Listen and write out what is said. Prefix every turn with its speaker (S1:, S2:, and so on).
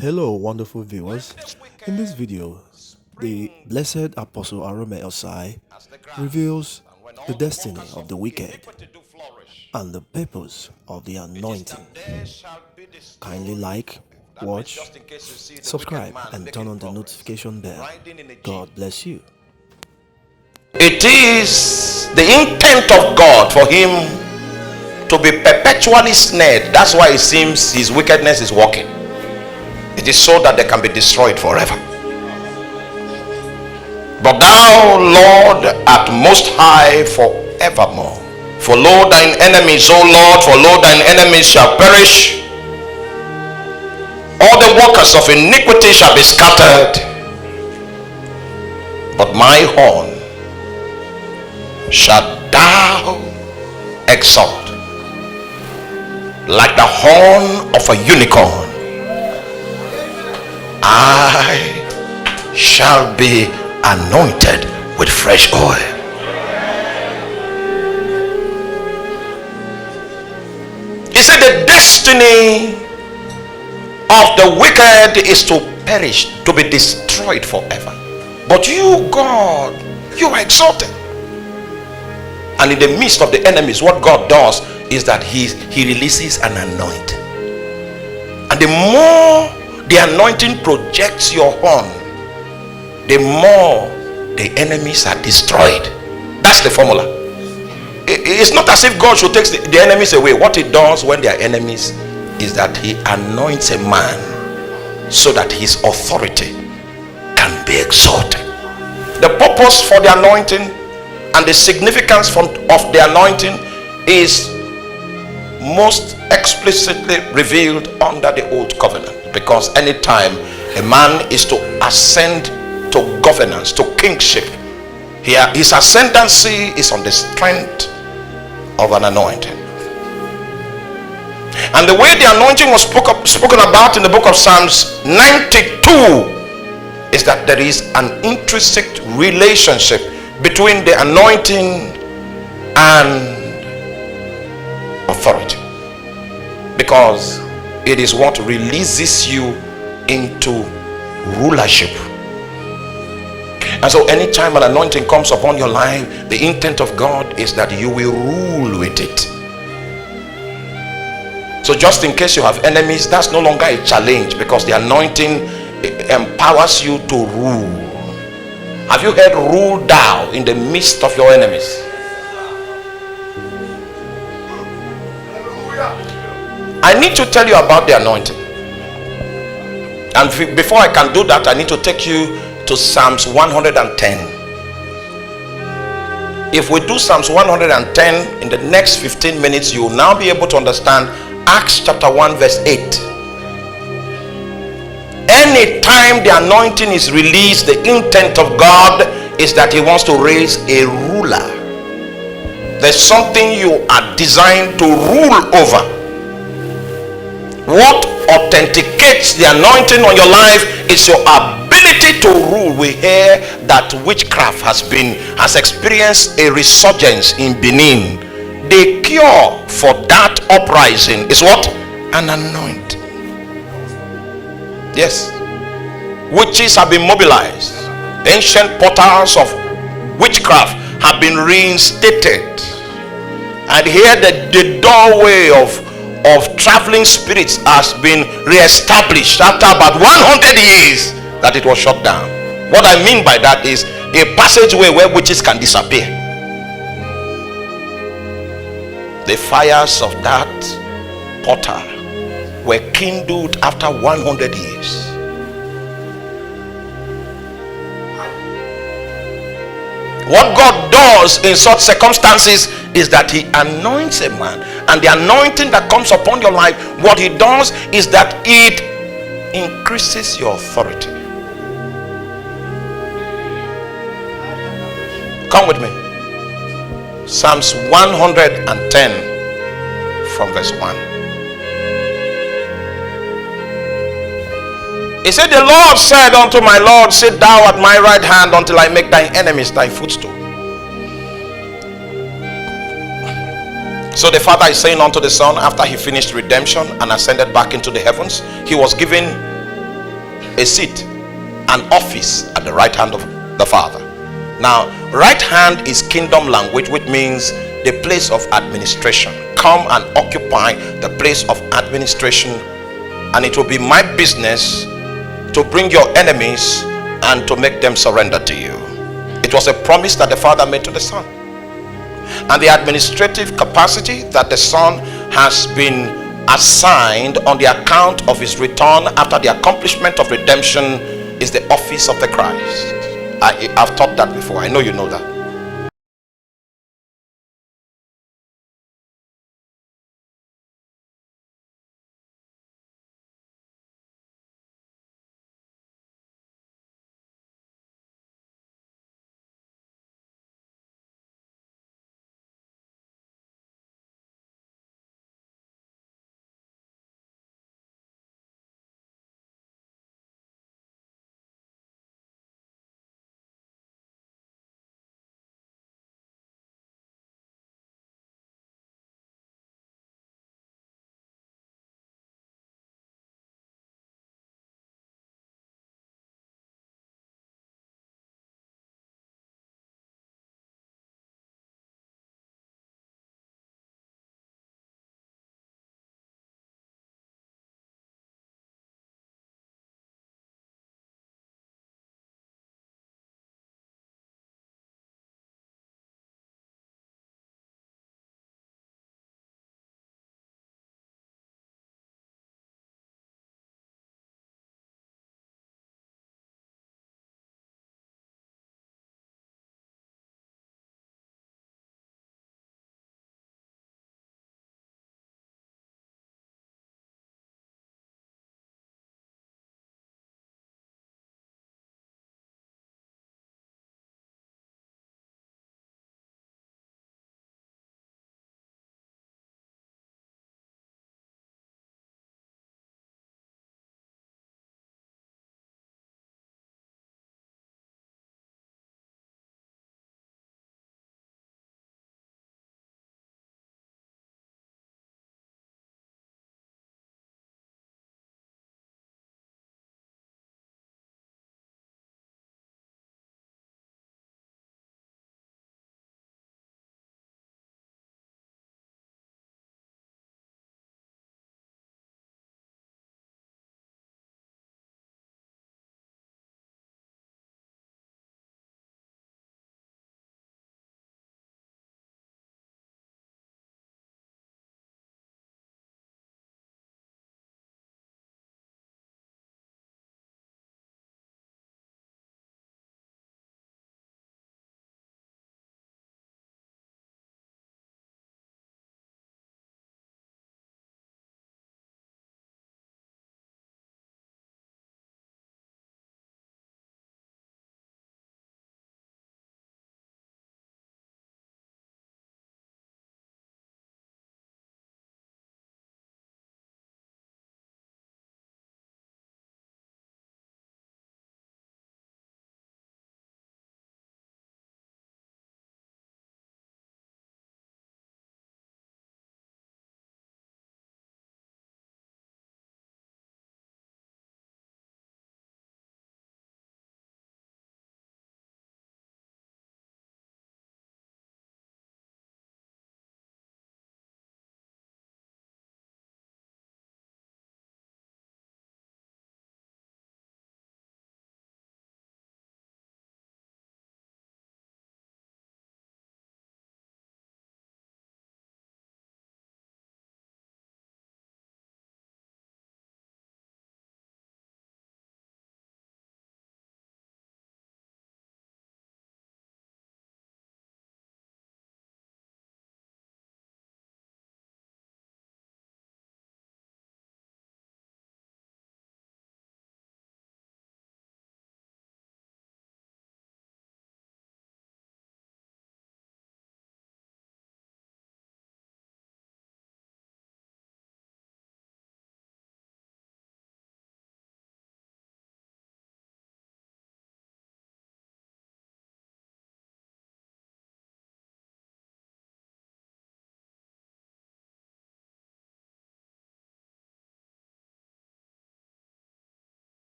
S1: Hello, wonderful viewers. In this video, the blessed Apostle Arome Osayi reveals the destiny of the wicked and the purpose of the anointing. Kindly like, watch, subscribe, and turn on the notification bell. God bless you.
S2: It is the intent of God for him to be perpetually snared. That's why it seems his wickedness is working. It is so that they can be destroyed forever. But thou, Lord, art most high forevermore. For lo, thine enemies, O Lord, for lo, thine enemies shall perish. All the workers of iniquity shall be scattered. But my horn shalt thou exalt, like the horn of a unicorn. I shall be anointed with fresh oil. He said the destiny of the wicked is to perish, to be destroyed forever. But you, God, you are exalted. And in the midst of the enemies, what God does is that he releases an anointing. And the more the anointing projects your horn, the more the enemies are destroyed. That's the formula. It's not as if God should take the enemies away. What he does when they are enemies is that he anoints a man so that his authority can be exalted. The purpose for the anointing and the significance of the anointing is most explicitly revealed under the old covenant, because anytime a man is to ascend to governance, to kingship, here his ascendancy is on the strength of an anointing. And the way the anointing was spoken about in the book of Psalms 92 is that there is an intrinsic relationship between the anointing and authority, because it is what releases you into rulership. And so anytime an anointing comes upon your life, the intent of God is that you will rule with it. So just in case you have enemies, that's no longer a challenge, because the anointing empowers you to rule. Have you heard rule thou in the midst of your enemies? I need to tell you about the anointing. And before I can do that, I need to take you to Psalms 110. If we do Psalms 110 in the next 15 minutes, you will now be able to understand Acts chapter 1 verse 8. Anytime the anointing is released, the intent of God is that he wants to raise a ruler. There's something you are designed to rule over. What authenticates the anointing on your life is your ability to rule. We hear that witchcraft has experienced a resurgence in Benin. The cure for that uprising is what? An anointing. Yes. Witches have been mobilized. The ancient portals of witchcraft have been reinstated. And here the doorway of traveling spirits has been re-established after about 100 years that it was shut down. What I mean by that is a passageway where witches can disappear. The fires of that portal were kindled after 100 years. What God does in such circumstances is that he anoints a man, and the anointing that comes upon your life, what he does is that it increases your authority. Come with me. Psalms 110 from verse 1. He said, the Lord said unto my Lord, sit thou at my right hand until I make thine enemies thy footstool. So the Father is saying unto the Son, after he finished redemption and ascended back into the heavens, he was given a seat, an office at the right hand of the Father. Now, right hand is kingdom language, which means the place of administration. Come and occupy the place of administration, and it will be my business to bring your enemies and to make them surrender to you. It was a promise that the Father made to the Son, and the administrative capacity that the Son has been assigned on the account of his return after the accomplishment of redemption is the office of the Christ. I've taught that before. I know you know that.